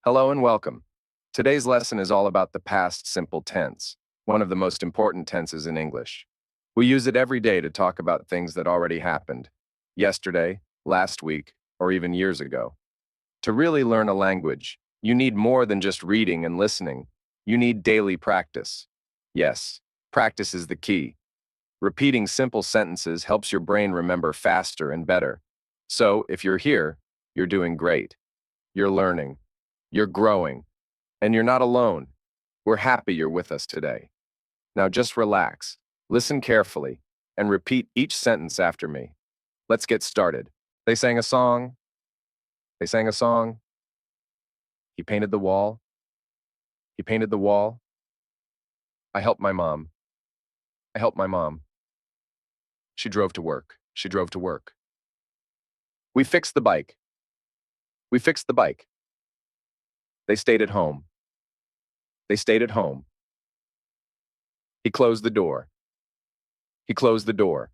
Hello and welcome. Today's lesson is all about the past simple tense, one of the most important tenses in English. We use it every day to talk about things that already happened, yesterday, last week, or even years ago. To really learn a language, you need more than just reading and listening. You need daily practice. Yes, practice is the key. Repeating simple sentences helps your brain remember faster and better. So, if you're here, you're doing great. You're learning. You're growing. And you're not alone. We're happy you're with us today. Now just relax, listen carefully, and repeat each sentence after me. Let's get started. They sang a song. They sang a song. He painted the wall. He painted the wall. I helped my mom. I helped my mom. She drove to work. She drove to work. We fixed the bike. We fixed the bike. They stayed at home. They stayed at home. He closed the door. He closed the door.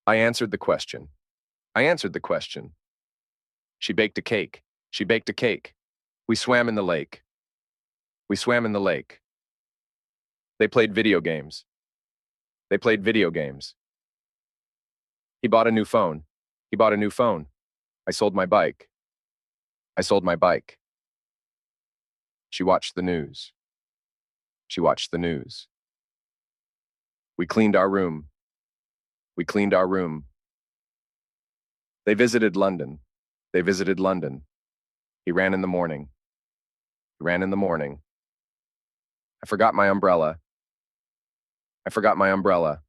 I answered the question. I answered the question. She baked a cake. She baked a cake. We swam in the lake. We swam in the lake. They played video games. They played video games. He bought a new phone. He bought a new phone. I sold my bike. I sold my bike. She watched the news. She watched the news. We cleaned our room. We cleaned our room. They visited London. They visited London. He ran in the morning. He ran in the morning. I forgot my umbrella. I forgot my umbrella.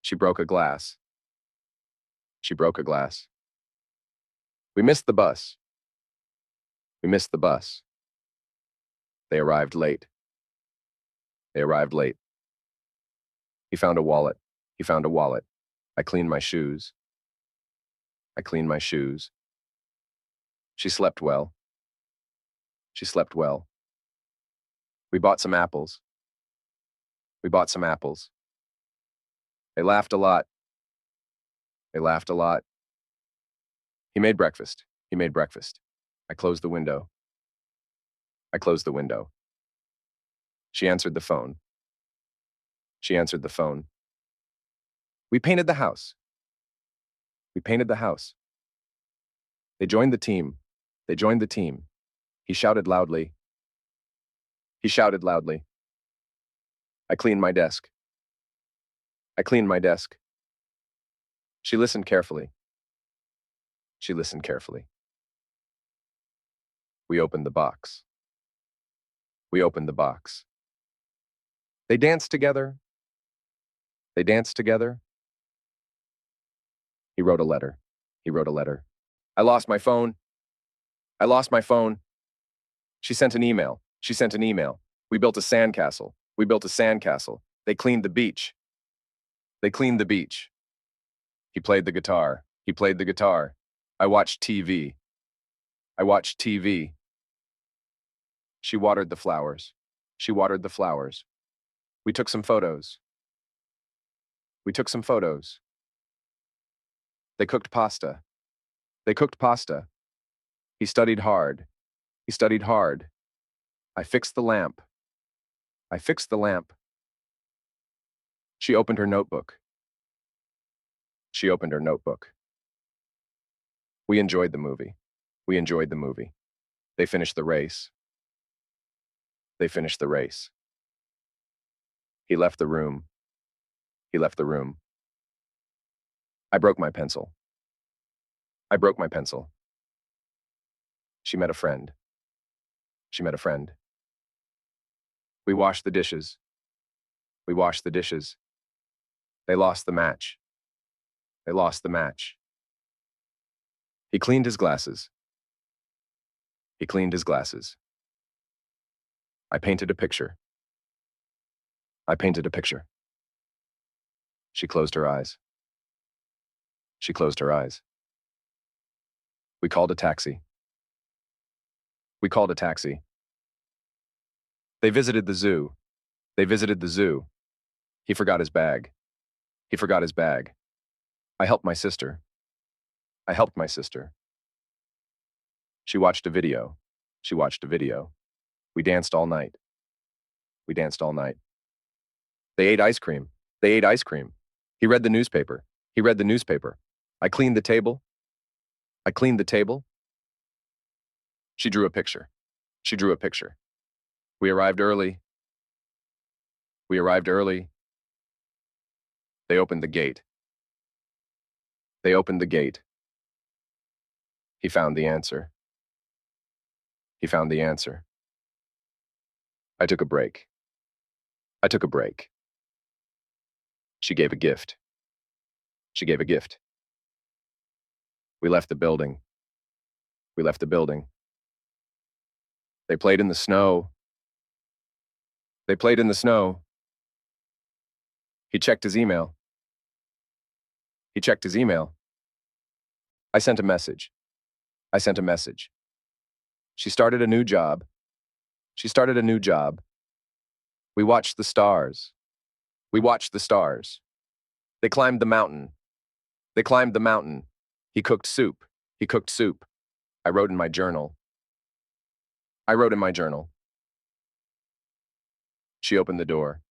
She broke a glass. She broke a glass. We missed the bus. We missed the bus. They arrived late. They arrived late. He found a wallet. He found a wallet. I cleaned my shoes. I cleaned my shoes. She slept well. She slept well. We bought some apples. We bought some apples. They laughed a lot. They laughed a lot. He made breakfast. He made breakfast. I closed the window. I closed the window. She answered the phone. She answered the phone. We painted the house. We painted the house. They joined the team. They joined the team. He shouted loudly. He shouted loudly. I cleaned my desk. I cleaned my desk. She listened carefully. She listened carefully. We opened the box. We opened the box. They danced together. They danced together. He wrote a letter. He wrote a letter. I lost my phone. I lost my phone. She sent an email. She sent an email. We built a sandcastle. We built a sandcastle. They cleaned the beach. They cleaned the beach. He played the guitar. He played the guitar. I watched TV. I watched TV. She watered the flowers. She watered the flowers. We took some photos. We took some photos. They cooked pasta. They cooked pasta. He studied hard. He studied hard. I fixed the lamp. I fixed the lamp. She opened her notebook. She opened her notebook. We enjoyed the movie. We enjoyed the movie. They finished the race. They finished the race. He left the room. He left the room. I broke my pencil. I broke my pencil. She met a friend. She met a friend. We washed the dishes. We washed the dishes. They lost the match. They lost the match. He cleaned his glasses. He cleaned his glasses. I painted a picture. I painted a picture. She closed her eyes. She closed her eyes. We called a taxi. We called a taxi. They visited the zoo. They visited the zoo. He forgot his bag. He forgot his bag. I helped my sister. I helped my sister. She watched a video. She watched a video. We danced all night. We danced all night. They ate ice cream. They ate ice cream. He read the newspaper. He read the newspaper. I cleaned the table. I cleaned the table. She drew a picture. She drew a picture. We arrived early. We arrived early. They opened the gate. They opened the gate. He found the answer. He found the answer. I took a break. I took a break. She gave a gift. She gave a gift. We left the building. We left the building. They played in the snow. They played in the snow. He checked his email. He checked his email. I sent a message. I sent a message. She started a new job. She started a new job. We watched the stars. We watched the stars. They climbed the mountain. They climbed the mountain. He cooked soup. He cooked soup. I wrote in my journal. I wrote in my journal. She opened the door.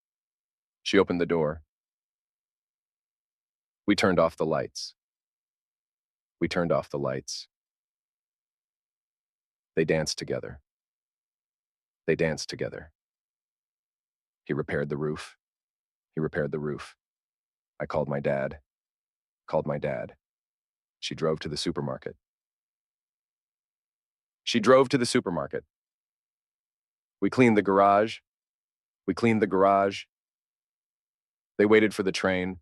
She opened the door. We turned off the lights. We turned off the lights. They danced together. They danced together. He repaired the roof. He repaired the roof. I called my dad. Called my dad. She drove to the supermarket. She drove to the supermarket. We cleaned the garage. We cleaned the garage. They waited for the train.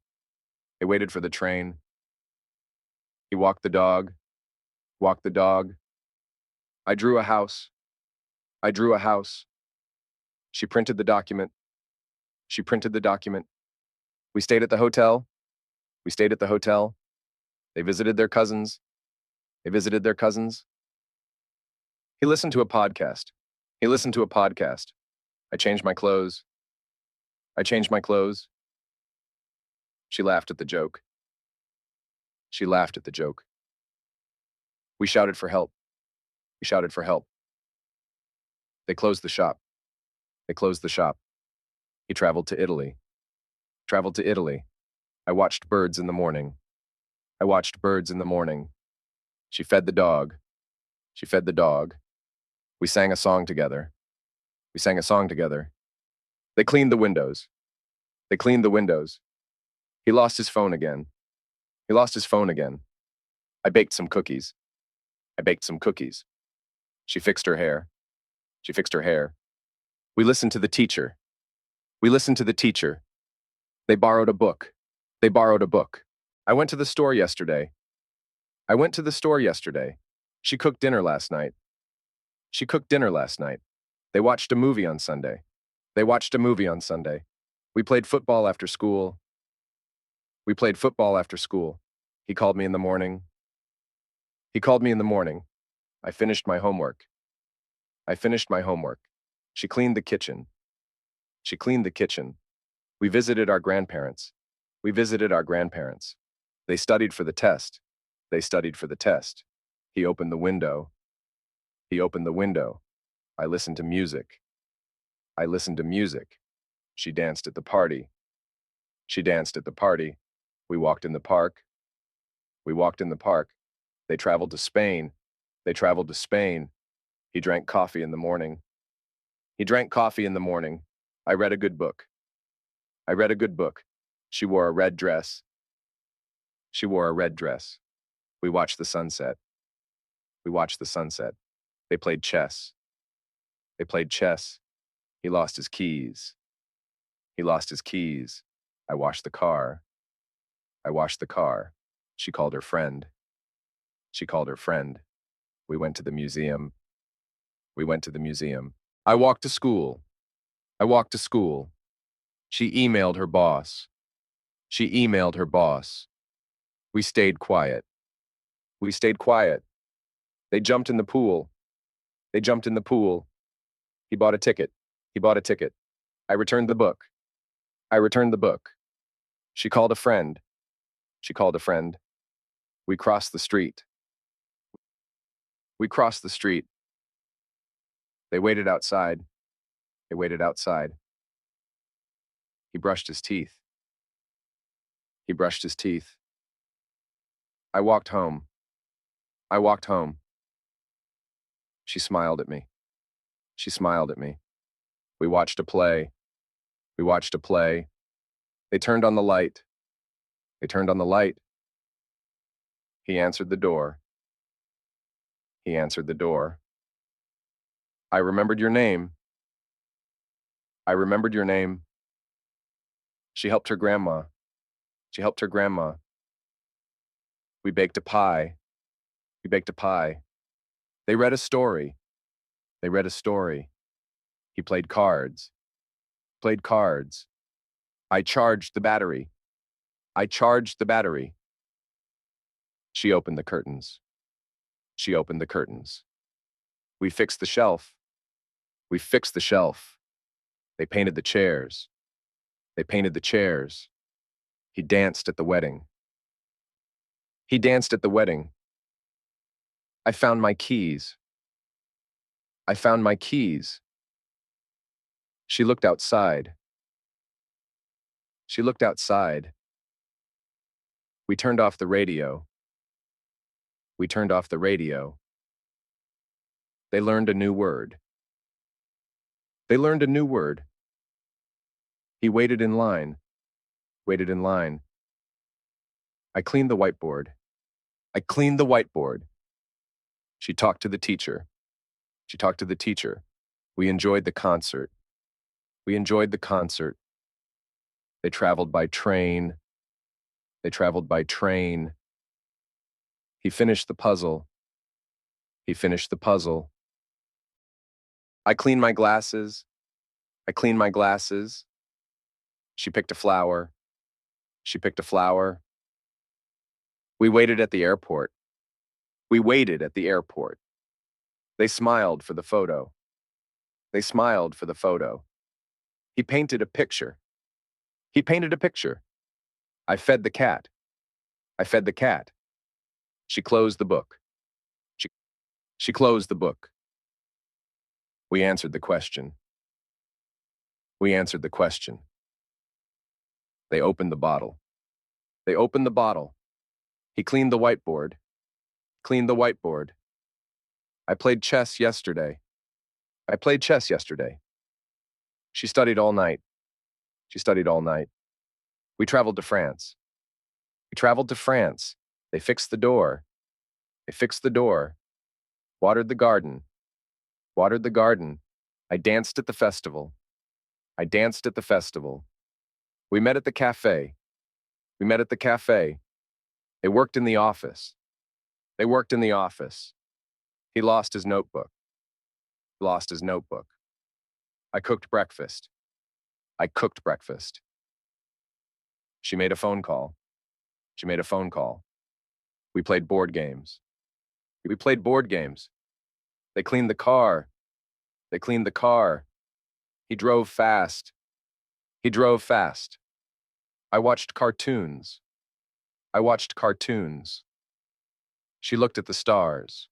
They waited for the train. He walked the dog. Walked the dog. I drew a house. I drew a house. She printed the document. She printed the document. We stayed at the hotel. We stayed at the hotel. They visited their cousins. They visited their cousins. He listened to a podcast. He listened to a podcast. I changed my clothes. I changed my clothes. She laughed at the joke. She laughed at the joke. We shouted for help. We shouted for help. They closed the shop. They closed the shop. He traveled to Italy. Traveled to Italy. I watched birds in the morning. I watched birds in the morning. She fed the dog. She fed the dog. We sang a song together. We sang a song together. They cleaned the windows. They cleaned the windows. He lost his phone again. He lost his phone again. I baked some cookies. I baked some cookies. She fixed her hair. She fixed her hair. We listened to the teacher. We listened to the teacher. They borrowed a book. They borrowed a book. I went to the store yesterday. I went to the store yesterday. She cooked dinner last night. She cooked dinner last night. They watched a movie on Sunday. They watched a movie on Sunday. We played football after school. We played football after school. He called me in the morning. He called me in the morning. I finished my homework. I finished my homework. She cleaned the kitchen. She cleaned the kitchen. We visited our grandparents. We visited our grandparents. They studied for the test. They studied for the test. He opened the window. He opened the window. I listened to music. I listened to music. She danced at the party. She danced at the party. We walked in the park. We walked in the park. They traveled to Spain. They traveled to Spain. He drank coffee in the morning. He drank coffee in the morning. I read a good book. I read a good book. She wore a red dress. She wore a red dress. We watched the sunset. We watched the sunset. They played chess. They played chess. He lost his keys. He lost his keys. I washed the car. I washed the car. She called her friend. She called her friend. We went to the museum. We went to the museum. I walked to school. I walked to school. She emailed her boss. She emailed her boss. We stayed quiet. We stayed quiet. They jumped in the pool. They jumped in the pool. He bought a ticket. He bought a ticket. I returned the book. I returned the book. She called a friend. She called a friend. We crossed the street. We crossed the street. They waited outside. They waited outside. He brushed his teeth. He brushed his teeth. I walked home. I walked home. She smiled at me. She smiled at me. We watched a play. We watched a play. They turned on the light. They turned on the light. He answered the door. He answered the door. I remembered your name. I remembered your name. She helped her grandma. She helped her grandma. We baked a pie. We baked a pie. They read a story. They read a story. He played cards. Played cards. I charged the battery. I charged the battery. She opened the curtains. She opened the curtains. We fixed the shelf. We fixed the shelf. They painted the chairs. They painted the chairs. He danced at the wedding. He danced at the wedding. I found my keys. I found my keys. She looked outside. She looked outside. We turned off the radio. We turned off the radio. They learned a new word. They learned a new word. He waited in line. Waited in line. I cleaned the whiteboard. I cleaned the whiteboard. She talked to the teacher. She talked to the teacher. We enjoyed the concert. We enjoyed the concert. They traveled by train. They traveled by train. He finished the puzzle. He finished the puzzle. I cleaned my glasses. I cleaned my glasses. She picked a flower. She picked a flower. We waited at the airport. We waited at the airport. They smiled for the photo. They smiled for the photo. He painted a picture. He painted a picture. I fed the cat. I fed the cat. She closed the book. She closed the book. We answered the question. We answered the question. They opened the bottle. They opened the bottle. He cleaned the whiteboard. Cleaned the whiteboard. I played chess yesterday. I played chess yesterday. She studied all night. She studied all night. We traveled to France. We traveled to France. They fixed the door. They fixed the door. Watered the garden. Watered the garden. I danced at the festival. I danced at the festival. We met at the cafe. We met at the cafe. They worked in the office. They worked in the office. He lost his notebook. Lost his notebook. I cooked breakfast. I cooked breakfast. She made a phone call. She made a phone call. We played board games. We played board games. They cleaned the car. They cleaned the car. He drove fast. He drove fast. I watched cartoons. I watched cartoons. She looked at the stars.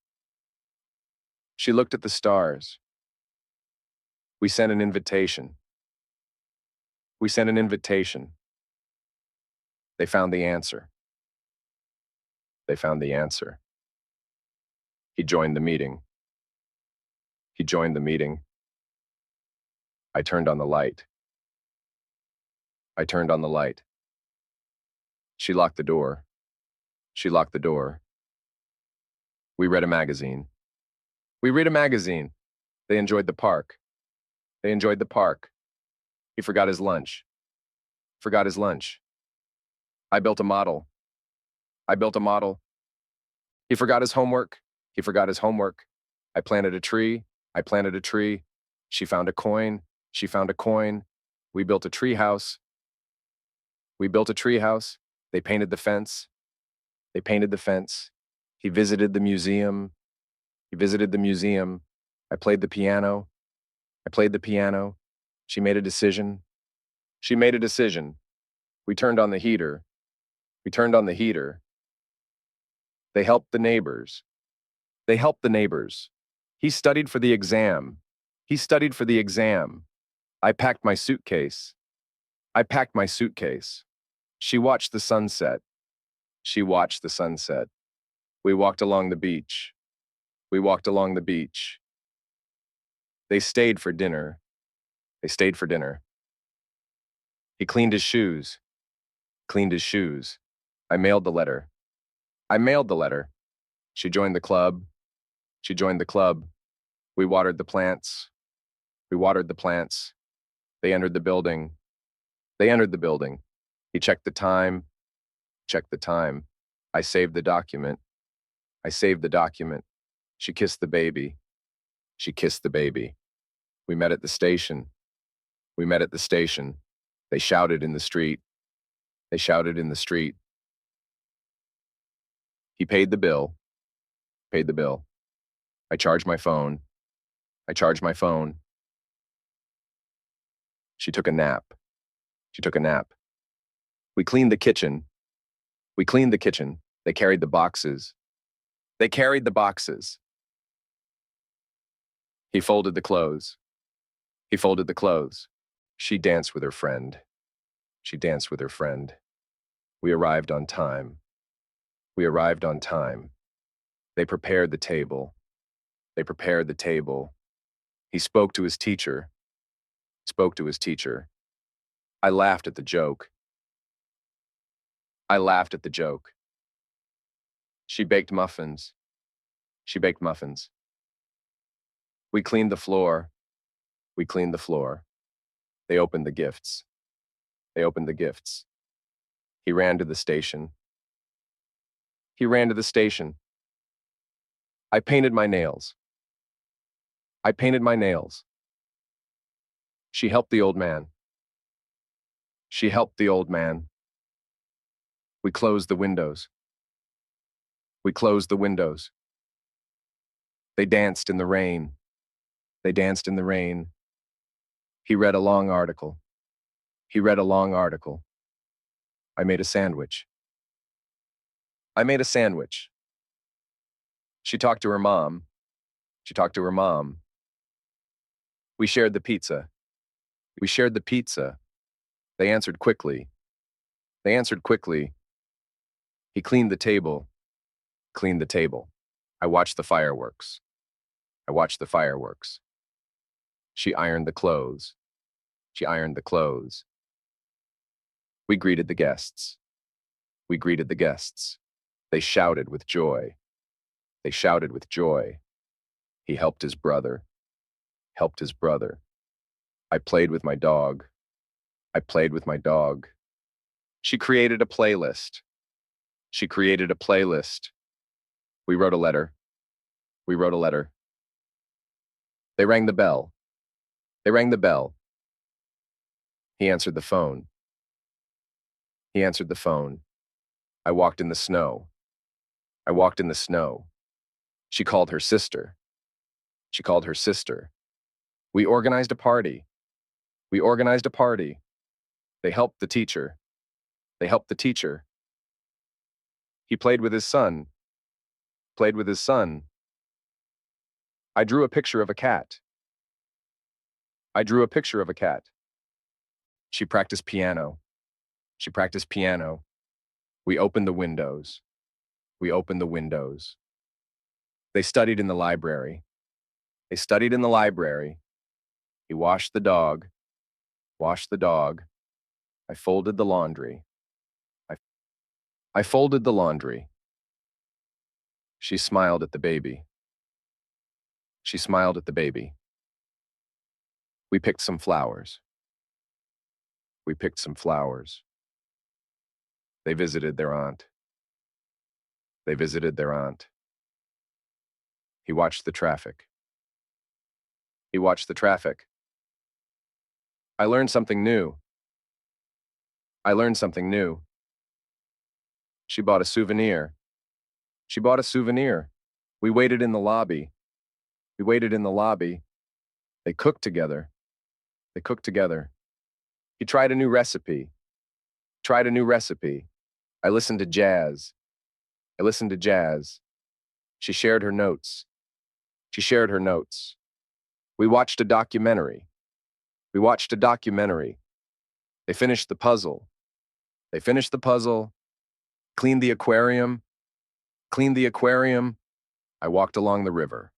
She looked at the stars. We sent an invitation. We sent an invitation. They found the answer. They found the answer. He joined the meeting. He joined the meeting. I turned on the light. I turned on the light. She locked the door. She locked the door. We read a magazine. We read a magazine. They enjoyed the park. They enjoyed the park. He forgot his lunch. Forgot his lunch. I built a model. I built a model. He forgot his homework. He forgot his homework. I planted a tree. I planted a tree. She found a coin. She found a coin. We built a tree house. We built a tree house. They painted the fence. They painted the fence. He visited the museum. He visited the museum. I played the piano. I played the piano. She made a decision. She made a decision. We turned on the heater. We turned on the heater. They helped the neighbors. They helped the neighbors. He studied for the exam. He studied for the exam. I packed my suitcase. I packed my suitcase. She watched the sunset. She watched the sunset. We walked along the beach. We walked along the beach. They stayed for dinner. They stayed for dinner. He cleaned his shoes. Cleaned his shoes. I mailed the letter. I mailed the letter. She joined the club. She joined the club. We watered the plants. We watered the plants. They entered the building. They entered the building. He checked the time. Checked the time. I saved the document. I saved the document. She kissed the baby. She kissed the baby. We met at the station. We met at the station. They shouted in the street. They shouted in the street. He paid the bill. Paid the bill. I charged my phone. I charged my phone. She took a nap. She took a nap. We cleaned the kitchen. We cleaned the kitchen. They carried the boxes. They carried the boxes. He folded the clothes. He folded the clothes. She danced with her friend. She danced with her friend. We arrived on time. We arrived on time. They prepared the table. They prepared the table. He spoke to his teacher. Spoke to his teacher. I laughed at the joke. I laughed at the joke. She baked muffins. She baked muffins. We cleaned the floor. We cleaned the floor. They opened the gifts. They opened the gifts. He ran to the station. He ran to the station. I painted my nails. I painted my nails. She helped the old man. She helped the old man. We closed the windows. We closed the windows. They danced in the rain. They danced in the rain. He read a long article. He read a long article. I made a sandwich. I made a sandwich. She talked to her mom. She talked to her mom. We shared the pizza. We shared the pizza. They answered quickly. They answered quickly. He cleaned the table. Cleaned the table. I watched the fireworks. I watched the fireworks. She ironed the clothes. She ironed the clothes. We greeted the guests. We greeted the guests. They shouted with joy. They shouted with joy. He helped his brother. Helped his brother. I played with my dog. I played with my dog. She created a playlist. She created a playlist. We wrote a letter. We wrote a letter. They rang the bell. They rang the bell. He answered the phone. He answered the phone. I walked in the snow. I walked in the snow. She called her sister. She called her sister. We organized a party. We organized a party. They helped the teacher. They helped the teacher. He played with his son. Played with his son. I drew a picture of a cat. I drew a picture of a cat. She practiced piano. She practiced piano. We opened the windows. We opened the windows. They studied in the library. They studied in the library. He washed the dog. Washed the dog. I folded the laundry. I folded the laundry. She smiled at the baby. She smiled at the baby. We picked some flowers. We picked some flowers. They visited their aunt. They visited their aunt. He watched the traffic. He watched the traffic. I learned something new. I learned something new. She bought a souvenir. She bought a souvenir. We waited in the lobby. We waited in the lobby. They cooked together. They cooked together. He tried a new recipe. Tried a new recipe. I listened to jazz. I listened to jazz. She shared her notes. She shared her notes. We watched a documentary. We watched a documentary. They finished the puzzle. They finished the puzzle. Cleaned the aquarium. Cleaned the aquarium. I walked along the river.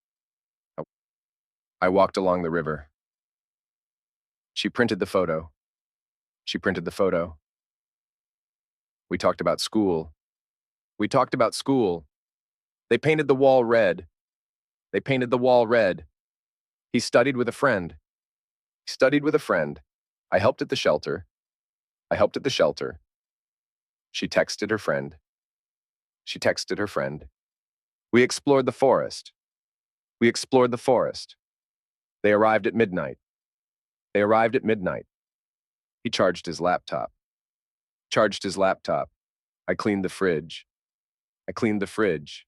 I walked along the river. She printed the photo. She printed the photo. We talked about school. We talked about school. They painted the wall red. They painted the wall red. He studied with a friend. He studied with a friend. I helped at the shelter. I helped at the shelter. She texted her friend. She texted her friend. We explored the forest. We explored the forest. They arrived at midnight. They arrived at midnight. He charged his laptop. Charged his laptop. I cleaned the fridge. I cleaned the fridge.